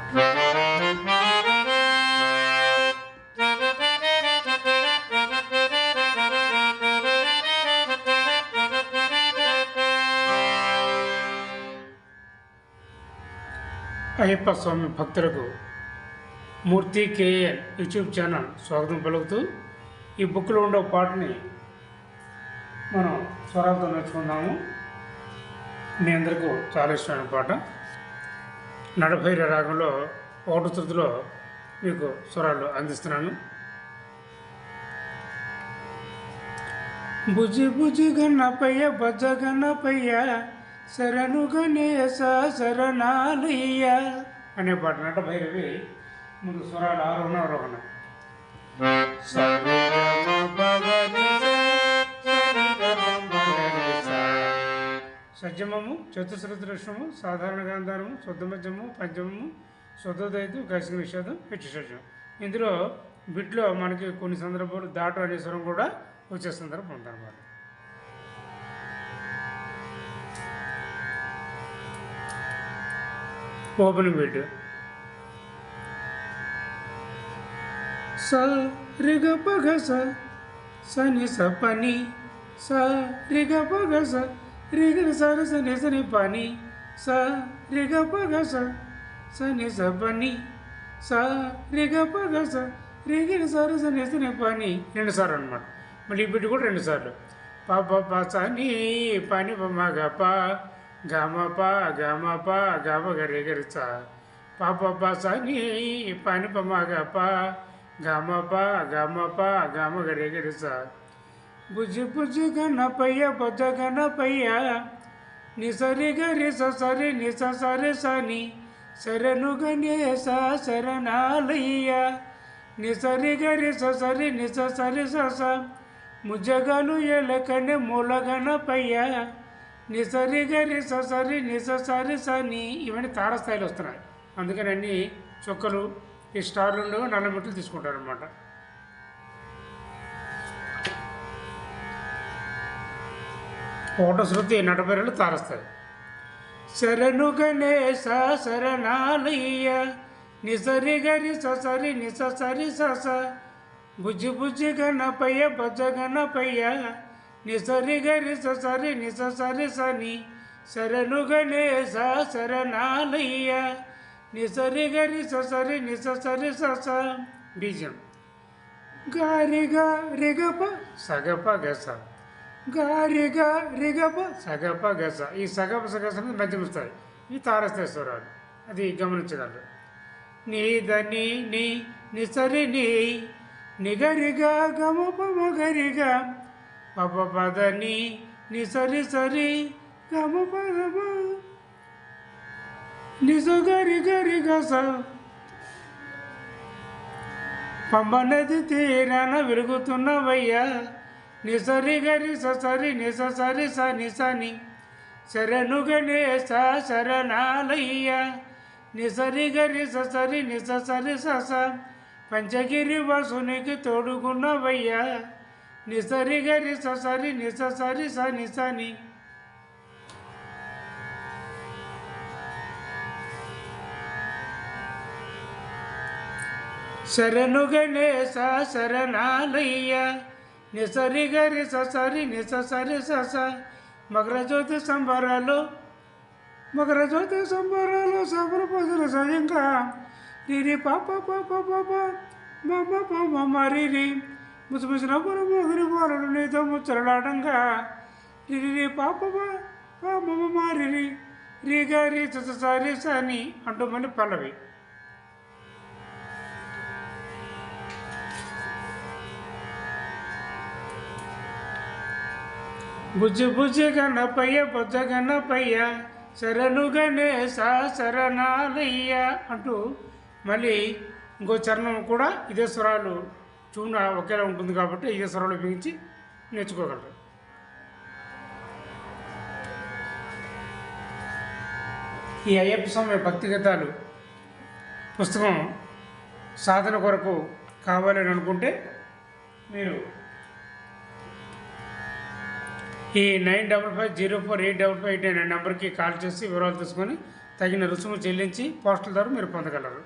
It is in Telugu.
అయ్యప్ప స్వామి భక్తులకు మూర్తి కేఎన్ యూట్యూబ్ ఛానల్ స్వాగతం పలుకుతూ ఈ బుక్లో ఉండే పాటని మనం స్వరాలతో నేర్చుకుందాము. మీ అందరికీ చాలా ఇష్టమైన పాట. నడభైర రాగంలో ఒకటి శృతిలో మీకు స్వరాలు అందిస్తున్నాను. బుజి బుజి గన్నపయ్య బజ్జ గన్నపయ్య శరణు గణేశ శరణాలయ్య అనే పాట నటభైరవి. ముందు స్వరాలు ఆరోహణ. సజ్జమము, చతుశ్రుతృష్ణము, సాధారణ గాంధారము, శుద్ధమధ్యము, పంచమము, శుద్ధదైతు, కసిన నిషేధం, హెచ్చుషం. ఇందులో బిట్లో మనకి కొన్ని సందర్భాలు దాటు అనే స్వరం కూడా వచ్చే సందర్భం ఉందన్నమాట. ఓపెనింగ్ బిట్ స రిగ పగ సని స పని స రిగ పగ రిగ సరి సని సని పని స రిగ పగ సని స పని స రిగ పగ రిగ సరి సని సని పని రెండుసార్లు అనమాట. మళ్ళీ ఈ బిట్ కూడా రెండుసార్లు. పాప పని పని మగ ప గమ ప గమ ప గమ గరి గరిచ పాప సని పని మగ ప గమ ప గమ ప గమ గరి గరిచ బుజ్జి బుజ్జి గణపయ్య బొజ్జ గణపయ్య నిసరి గరి సరి నిస సరి సని శరణు గణేశ శరణాలయ్య నిసరి గరి సరి నిస సరి స ముజగలు ఎలకనే మూల గణపయ్య నిసరి గరి సరి నిస సరి సని ఇవన్నీ తారస్థాయిలో వస్తున్నాయి. అందుకని అన్ని చుక్కలు ఈ స్టార్లు ఉండవు, నల్ల మెట్లు తీసుకుంటారు అనమాట. ఒకటో శృతి నటభైరలు తారస్తాయి. శరణు గణేశ శరణాలయ్య నిసరి గరి సరి నిస సరి స బుజ్జి బుజ్జి గణపయ్య బజ్జ గణపయ్య నిసరి గరి సరి నిస సరి సని శరణు గణేశ శరణాలయ్య నిసరి గరి సరి నిస సరి స బీజం గారిగ రిగప సగప గస గారిగ రిగప సగప గస. ఈ సగప సగస మధ్యమిస్తాయి. ఇవి తారస్తాయి స్వరాలు, అది గమనించగలరు. నీదని నీ నిసరి నీ నిగరిగా గమ మగరిగా పప పదని నిసరి సరి గమ పదమ నిజ గరి గరి గస పంబ నది తీరాన విరుగుతున్నవయ్యా నిసరి గరి సరి నిస సరి స నిసని శరణు గణేశ శరణాలయ్య నిసరి గరి సరి నిస సరి స పంచగిరి వసునికి తోడుగున్నవయ్యా నిసరి గరి సరి నిస సరి స నిసని శరణు గణేశ శరణాలయ్య నిసరి గరి సరి నిస సరి స మకరజ్యోతి సంబరాలు సబర పదుల సయంగా రిరి పాప పాప పాప మమ్మ పాప మరిరి ముసిముసిన పురమోగిరి పోరడు నీతో ముచ్చరడాడంగా రిరి పాప మమ్మ మారిరి రి గారి సరి సని అంటూ మళ్ళీ పల్లవి. బుజ్జి బుజ్జి గణపయ్య బొజ్జ గణపయ్య శరణు గణేశ శరణాలయ్య అంటూ మళ్ళీ ఇంకో చరణం కూడా ఇదే స్వరాలు చూడ ఒకేలా ఉంటుంది కాబట్టి ఇదే స్వరాలు ఉపయోగించి నేర్చుకోగలరు. ఈ అయ్యప్ప స్వామి భక్తిగతాలు పుస్తకం సాధన కొరకు కావాలని అనుకుంటే మీరు ఈ 95504855 అనే నెంబర్కి కాల్ చేసి వివరాలు తీసుకొని తగిన రుసుము చెల్లించి పోస్టల్ ద్వారా మీరు పొందగలరు.